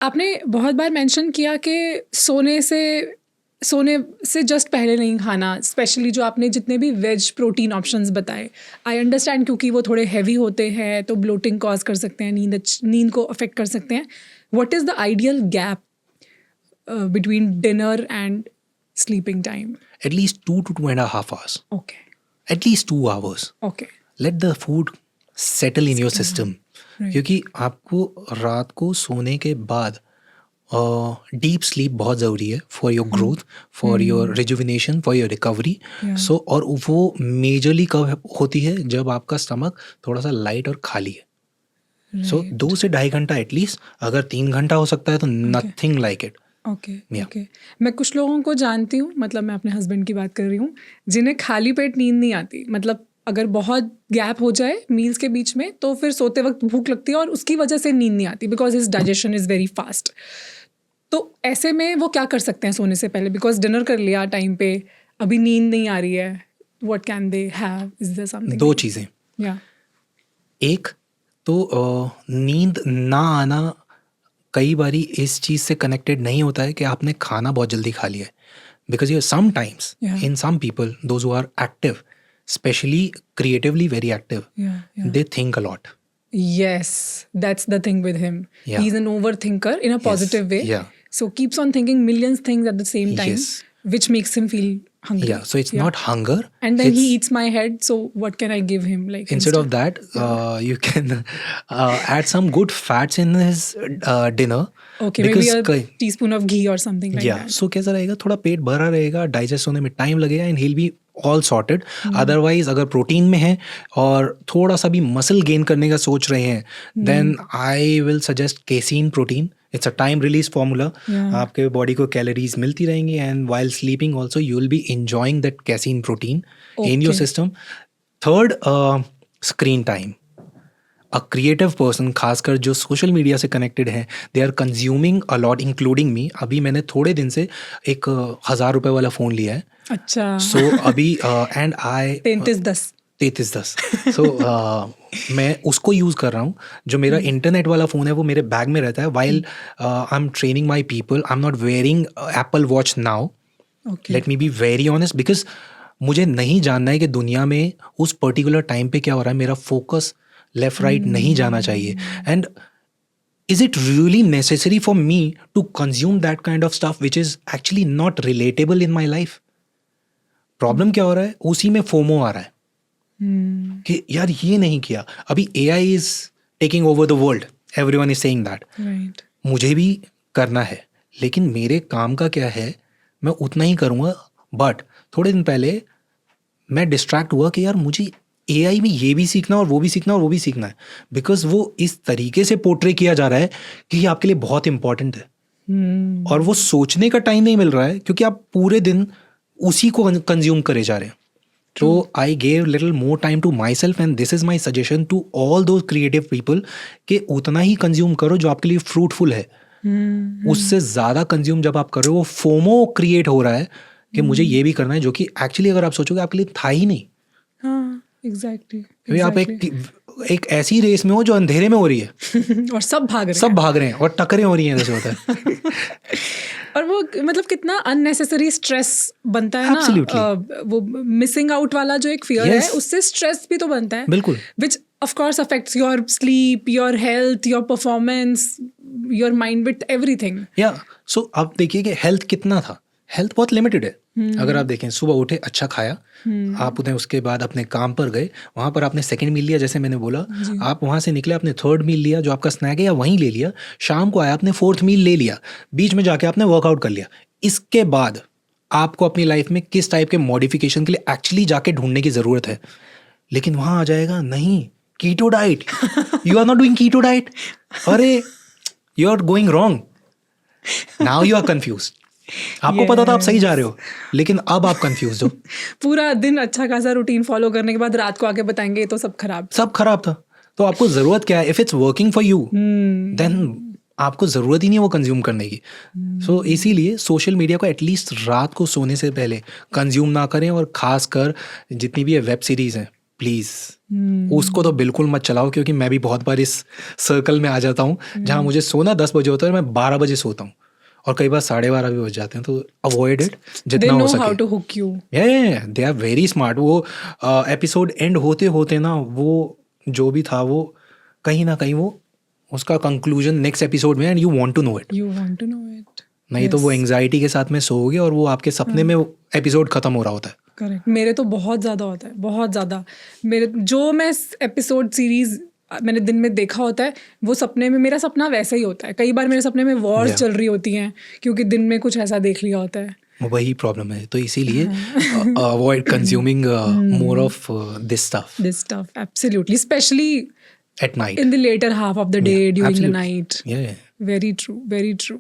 आपने बहुत बार मेंशन किया कि सोने से जस्ट पहले नहीं खाना, स्पेशली जो आपने जितने भी वेज प्रोटीन ऑप्शंस बताए। आई अंडरस्टैंड, क्योंकि वो थोड़े हैवी होते हैं तो ब्लोटिंग कॉज कर सकते हैं, नींद को अफेक्ट कर सकते हैं। What is the ideal gap between dinner and sleeping time? At least 2 to 2.5 hours. Okay At least 2 hours. Okay Let the food settle in your system. Right. क्योंकि आपको रात को सोने के बाद डीप स्लीप बहुत ज़रूरी है for your growth, for your rejuvenation, for your recovery. Yeah. सो और वो मेजरली कब होती है? जब आपका स्टमक थोड़ा सा लाइट और खाली है. सो 2 से 2.5 घंटा एटलीस्ट. अगर 3 घंटा हो सकता है तो nothing like it. Okay Yeah. Okay मैं कुछ लोगों को जानती हूँ, मतलब मैं अपने हस्बैंड की बात कर रही हूँ, जिन्हें खाली पेट नींद नहीं आती। मतलब अगर बहुत गैप हो जाए मील्स के बीच में तो फिर सोते वक्त भूख लगती है और उसकी वजह से नींद नहीं आती, because his digestion is very fast. तो ऐसे में वो क्या कर सकते हैं सोने से पहले? बिकॉज डिनर कर लिया टाइम पे, अभी नींद नहीं आ रही है, what can they have? Is there something? 2 चीज़ें. या एक तो नींद ना आना कई बारी इस चीज़ से कनेक्टेड नहीं होता है कि आपने खाना बहुत जल्दी खा लिया है. Because you sometimes Yeah. In some people those who are active, specially creatively very active, या they think a lot. yes, that's the thing with him. Yeah. He's an overthinker in a positive way. Yeah. So keeps on thinking millions things at the same time, Yes. which makes him feel hungry. Yeah, so it's not hunger. And then he it's- eats my head. So what can I give him? Like instead of that, you can add some good fats in his dinner. okay, maybe a teaspoon of ghee or something like yeah, that. so कैसा रहेगा? थोड़ा पेट भरा रहेगा, digest होने में time लगेगा and he'll be all sorted. Otherwise अगर protein में है और थोड़ा सा भी मसल गेन करने का सोच रहे हैं, then I will suggest casein protein. It's a time release formula. Yeah. आपके बॉडी को कैलोरीज मिलती रहेंगी and while sleeping also you will be enjoying that casein protein in your Okay. System. Third, screen time. A creative person, खासकर जो social media से connected हैं, they are consuming a lot, including me. अभी मैंने थोड़े दिन से एक 1,000 रुपये वाला फ़ोन लिया है. अच्छा. सो अभी एंड आई 3310. 3310. सो मैं उसको यूज़ कर रहा हूँ. जो मेरा इंटरनेट वाला फ़ोन है वो मेरे बैग में रहता है. While I am training my people, I am not wearing Apple watch now. Okay. Let me be very honest, because मुझे नहीं जानना है कि दुनिया में उस पर्टिकुलर टाइम पे क्या हो रहा है. मेरा फोकस लेफ्ट राइट नहीं जाना चाहिए. And is it really necessary for me to consume that kind of stuff which is actually not relatable in my life? Problem क्या हो रहा है? उसी में फोमो आ रहा है कि यार ये नहीं किया. अभी AI is taking over the world, everyone is saying that. Right. मुझे भी करना है, लेकिन मेरे काम का क्या है, मैं उतना ही करूँगा. बट थोड़े दिन पहले मैं डिस्ट्रैक्ट हुआ कि यार मुझे AI में ये भी सीखना और वो भी सीखना और वो भी सीखना है. बिकॉज वो इस तरीके से पोर्ट्रे किया जा रहा है कि ये आपके लिए बहुत इंपॉर्टेंट है. और वो सोचने का टाइम नहीं मिल रहा है क्योंकि आप पूरे दिन उसी को कंज्यूम करे जा रहे हैं. तो I gave little more time to myself and this is my suggestion to all those creative people कि उतना ही कंज्यूम करो जो आपके लिए फ्रूटफुल है. उससे ज़्यादा कंज्यूम जब आप कर रहे हो, वो फोमो क्रिएट हो रहा है कि मुझे ये भी करना है, जो कि एक्चुअली अगर आप सोचोगे आपके लिए था ही नहीं. हाँ, exactly. क्योंकि आप एक ऐसी रेस में हो जो अंधेरे में हो रही है. और सब भाग रहे हैं और टक्करें हो रही हैं, जैसे होता है. और वो मतलब कितना अननेसेसरी स्ट्रेस बनता है ना. वो मिसिंग आउट वाला जो एक फियर है, उससे स्ट्रेस भी तो बनता है. बिल्कुल. Which of course affects your sleep, your health, your performance, your mind, with everything. या सो आप देखिए कि हेल्थ कितना था. हेल्थ बहुत लिमिटेड है. अगर आप देखें, सुबह उठे, अच्छा खाया, आप उन्हें उसके बाद अपने काम पर गए, वहाँ पर आपने सेकंड मील लिया, जैसे मैंने बोला, आप वहाँ से निकले, आपने थर्ड मील लिया जो आपका स्नैक है या वहीं ले लिया, शाम को आया आपने फोर्थ मील ले लिया, बीच में जाके आपने वर्कआउट कर लिया. इसके बाद आपको अपनी लाइफ में किस टाइप के मॉडिफिकेशन के लिए एक्चुअली जाके ढूंढने की ज़रूरत है. लेकिन वहाँ आ जाएगा नहीं, keto diet, you are not doing keto diet. अरे you are going wrong. Now you are confused. आपको पता था आप सही जा रहे हो, लेकिन अब आप कंफ्यूज हो. पूरा दिन अच्छा खासा रूटीन फॉलो करने के बाद रात को आके बताएंगे तो सब खराब था. तो आपको जरूरत क्या है? If it's working for you, then आपको जरूरत ही नहीं है वो कंज्यूम करने की. सो इसीलिए सोशल मीडिया को एटलीस्ट रात को सोने से पहले कंज्यूम ना करें. और खासकर जितनी भी वेब सीरीज हैं, प्लीज़ उसको तो बिल्कुल मत चलाओ, क्योंकि मैं भी बहुत बार इस सर्कल में आ जाता हूँ जहाँ मुझे सोना 10 बजे होता है और मैं 12 बजे सोता हूँ, और कई बार 12:30 भी बज जाते हैं। तो अवॉइड इट They जितना हो know सके। how to hook you. They are very smart. वो एपिसोड एंड होते होते ना, वो जो भी था वो कहीं ना कहीं वो उसका कंक्लूजन नेक्स्ट एपिसोड में, and you want to know it. You want to know it. नहीं तो वो एंग्जाइटी के साथ में सोओगे और वो आपके सपने में एपिसोड खत्म हो रहा होता है। करेक्ट। मेरे तो बहुत ज़्यादा होता है, बहुत ज़्यादा। मेरे जो मैं एपिसोड सीरीज मैंने दिन में देखा होता है, वो सपने में, मेरा सपना वैसा ही होता है। कई बार मेरे सपने में वॉर्स चल रही होती हैं, क्योंकि दिन में कुछ ऐसा देख लिया होता है। वही प्रॉब्लम है। तो इसीलिए avoid consuming more of this stuff This stuff, absolutely, especially at night, in the later half of the day, during the absolutely. night. Yeah. Very true, very true.